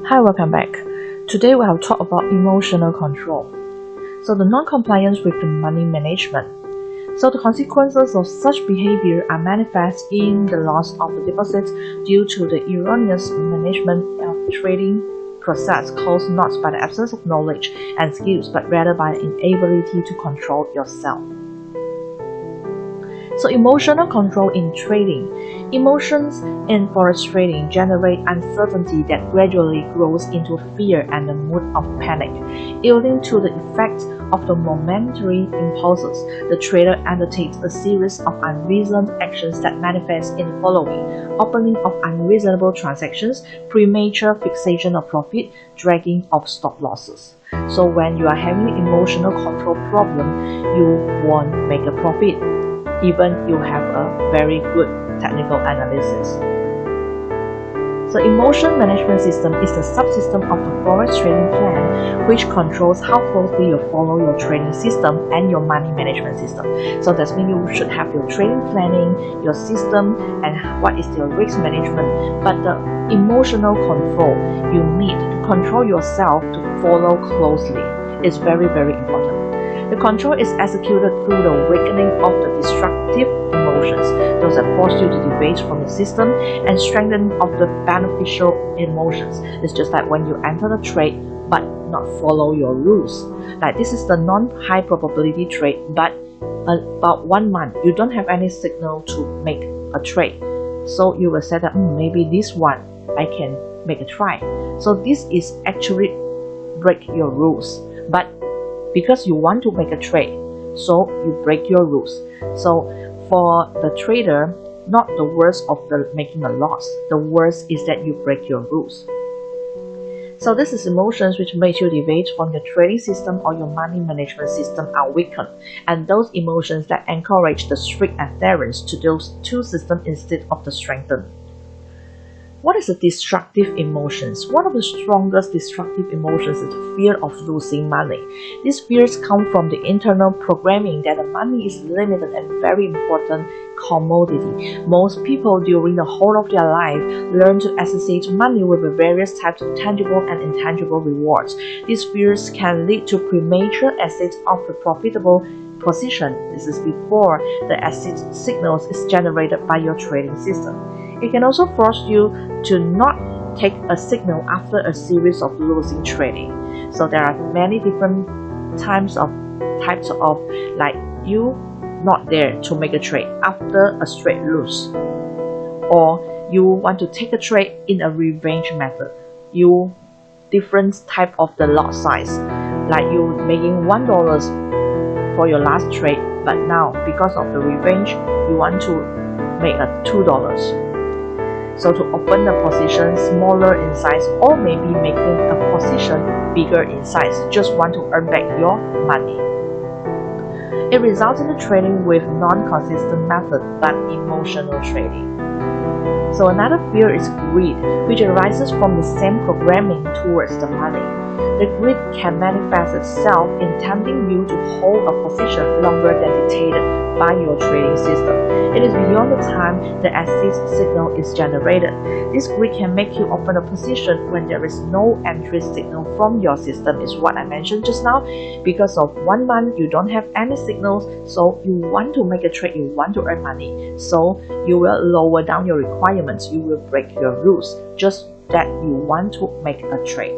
Hi, welcome back. Today we have talked about emotional control. So the non-compliance with the money management. So the consequences of such behavior are manifest in the loss of the deposits due to the erroneous management of trading process caused not by the absence of knowledge and skills but rather by the inability to control yourself. So emotional control in trading. Emotions in forex trading generate uncertainty that gradually grows into fear and a mood of panic. Yielding to the effects of the momentary impulses, the trader undertakes a series of unreasoned actions that manifest in the following: opening of unreasonable transactions, premature fixation of profit, dragging of stop losses. So when you are having an emotional control problem, you won't make a profit, even you have a very good technical analysis. So emotion management system is the subsystem of the forex trading plan, which controls how closely you follow your trading system and your money management system. So that means you should have your trading planning, your system, and what is your risk management. But the emotional control you need to control yourself to follow closely is very, very important. The control is executed through the awakening of the destructive emotions, those that force you to deviate from the system, and strengthening of the beneficial emotions. It's just like when you enter the trade but not follow your rules. Like this is the non-high probability trade, but about 1 month you don't have any signal to make a trade. So you will say that maybe this one I can make a try. So this is actually break your rules. But because you want to make a trade, so you break your rules. So for the trader, not the worst of the making a loss. The worst is that you break your rules. So this is emotions which make you deviate from your trading system or your money management system are weakened, and those emotions that encourage the strict adherence to those two systems instead of the strengthened. What is the destructive emotions? One of the strongest destructive emotions is the fear of losing money. These fears come from the internal programming that the money is limited and very important commodity. Most people during the whole of their life learn to associate money with various types of tangible and intangible rewards. These fears can lead to premature exit of the profitable position. This is before the exit signals is generated by your trading system. It can also force you to not take a signal after a series of losing trading. So there are many different types of like you not there to make a trade after a straight lose, or you want to take a trade in a revenge method. You different type of the lot size, like you making $1 for your last trade, but now because of the revenge you want to make a $2. So to open the position smaller in size, or maybe making a position bigger in size, just want to earn back your money. It results in the trading with non-consistent method but emotional trading. So another fear is greed, which arises from the same programming towards the money. The greed can manifest itself in tempting you to hold a position longer than dictated by your trading system. It is beyond the time the exit signal is generated. This greed can make you open a position when there is no entry signal from your system, is what I mentioned just now. Because of 1 month you don't have any signals, so you want to make a trade, you want to earn money. So you will lower down your requirements, you will break your rules, just that you want to make a trade.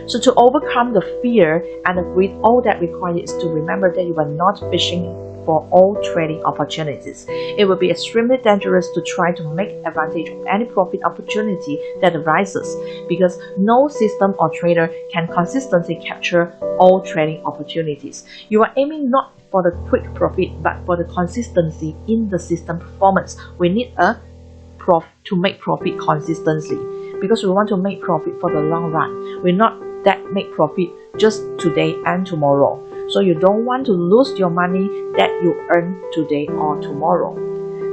So to overcome the fear and the greed, all that required is to remember that you are not fishing for all trading opportunities. It will be extremely dangerous to try to make advantage of any profit opportunity that arises, because no system or trader can consistently capture all trading opportunities. You are aiming not for the quick profit, but for the consistency in the system performance. We need to make profit consistently, because we want to make profit for the long run. We're not that make profit just today and tomorrow. So you don't want to lose your money that you earn today or tomorrow.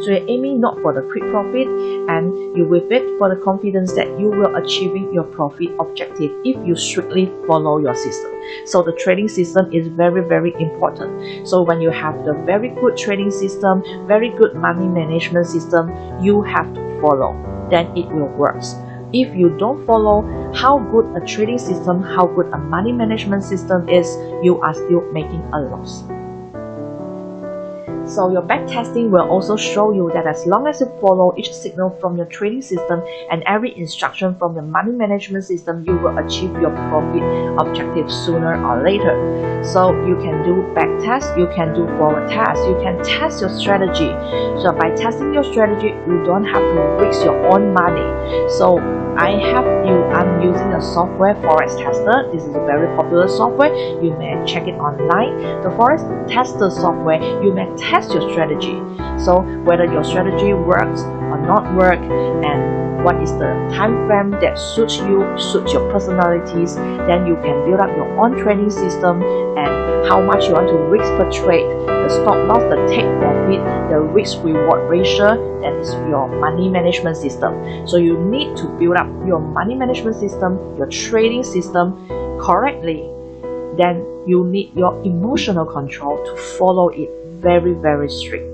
So you're aiming not for the quick profit, and you will wait for the confidence that you will achieving your profit objective if you strictly follow your system. So the trading system is very, very important. So when you have the very good trading system, very good money management system, you have to follow, then it will work. if you don't follow how good a trading system, how good a money management system is, you are still making a loss. So your backtesting will also show you that as long as you follow each signal from your trading system and every instruction from your money management system, you will achieve your profit objective sooner or later. So you can do backtest, you can do forward test, you can test your strategy. So by testing your strategy, you don't have to risk your own money. So I'm using a software, Forex Tester. This is a very popular software. You may check it online. The Forex Tester software, you may test your strategy. So whether your strategy works or not work, and what is the time frame that suits you, suits your personalities, then you can build up your own trading system and how much you want to risk per trade, the stop loss, the take profit, the risk reward ratio, that is your money management system. So you need to build up your money management system, your trading system correctly. Then you need your emotional control to follow it very strict.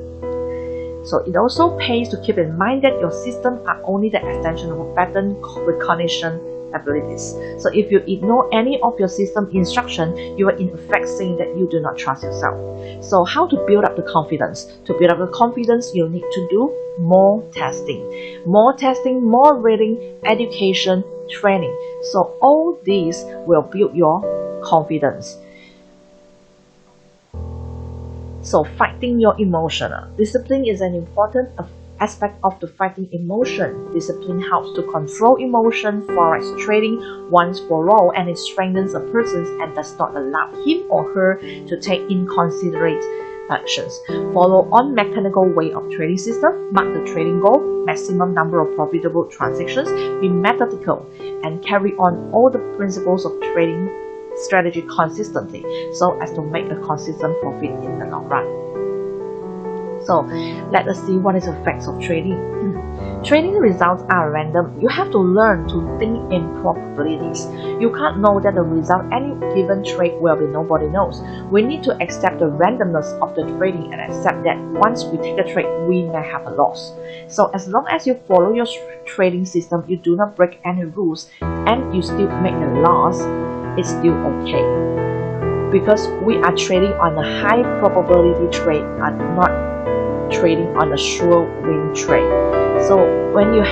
So it also pays to keep in mind that your system are only the extension of a pattern recognition abilities. So if you ignore any of your system instruction, you are in effect saying that you do not trust yourself. So how to build up the confidence? To build up the confidence, you need to do more testing, more reading, education, training. So all these will build your confidence. So fighting your emotion. Discipline is an important aspect of the fighting emotion. Discipline helps to control emotion, Forex trading once for all, and it strengthens a person and does not allow him or her to take inconsiderate actions. Follow on mechanical way of trading system, mark the trading goal, maximum number of profitable transactions, be methodical, and carry on all the principles of trading strategy consistently so as to make a consistent profit in the long run. So let us see what is the effects of trading. Trading results are random. You have to learn to think in probabilities. You can't know that the result any given trade will be. Nobody knows. We need to accept the randomness of the trading and accept that once we take a trade, we may have a loss. So as long as you follow your trading system, you do not break any rules, and you still make a loss, it's still okay. Because we are trading on a high probability trade and not trading on a sure win trade. So when you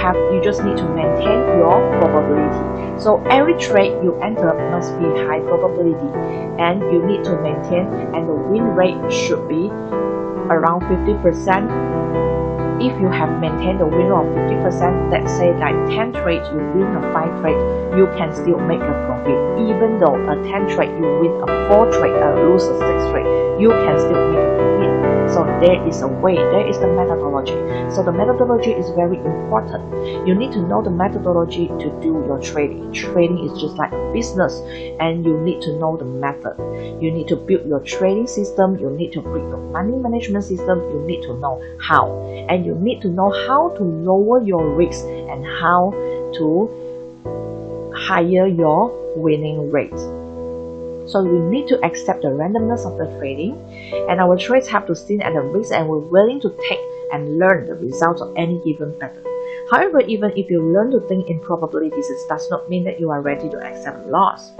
just need to maintain your probability. So every trade you enter must be high probability, and you need to maintain, and the win rate should be around 50%. If you have maintained the win rate of 50%, let's say like 10 trades you win a 5 trade, you can still make a profit. Even though a 10 trade you win a 4 trade and lose a 6 trade, you can still make a profit. So there is a way, there is the methodology. So the methodology is very important. You need to know the methodology to do your trading. Trading is just like a business, and you need to know the method. You need to build your trading system, you need to build your money management system, you need to know how. And you need to know how to lower your risk and how to higher your winning rate. So we need to accept the randomness of the trading, and our trades have to see at the risk, and we're willing to take and learn the results of any given pattern. However, even if you learn to think in probabilities, it does not mean that you are ready to accept loss.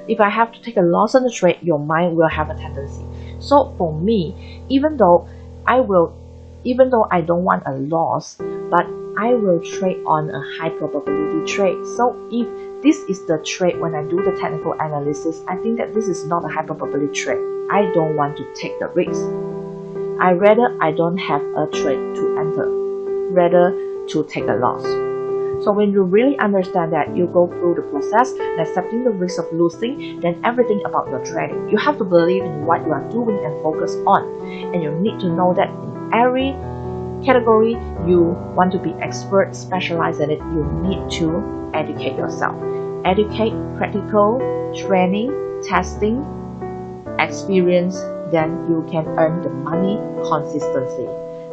If I have to take a loss on the trade, your mind will have a tendency. So for me, even though I don't want a loss, but I will trade on a high probability trade. So if this is the trade, when I do the technical analysis, I think that this is not a high probability trade. I don't want to take the risk. I don't have a trade to enter, rather to take a loss. So when you really understand that, you go through the process and accepting the risk of losing, then everything about your trading, you have to believe in what you are doing and focus on. And you need to know that in every category you want to be expert, specialize in it, you need to educate yourself. Educate, practical, training, testing, experience, then you can earn the money consistently.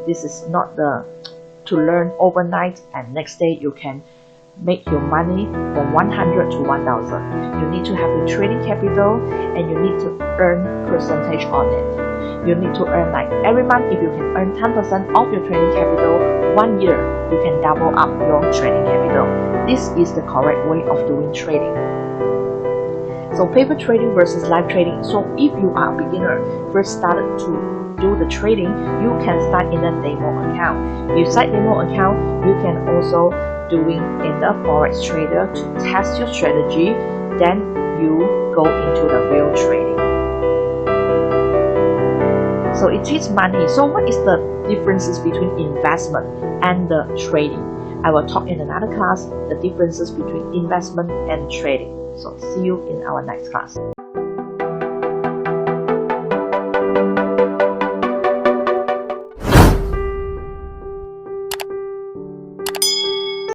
This is not to learn overnight and next day you can make your money from 100 to 1000. You need to have your trading capital, and you need to earn percentage on it. You need to earn like every month. If you can earn 10% of your trading capital, 1 year, you can double up your trading capital. This is the correct way of doing trading. So paper trading versus live trading. So if you are a beginner, first started to do the trading, you can start in a demo account. Beside demo account, you can also doing in the Forex trader to test your strategy. Then you go into the real trading. So it is money. So what is the differences between investment and the trading? I will talk in another class the differences between investment and trading. So see you in our next class.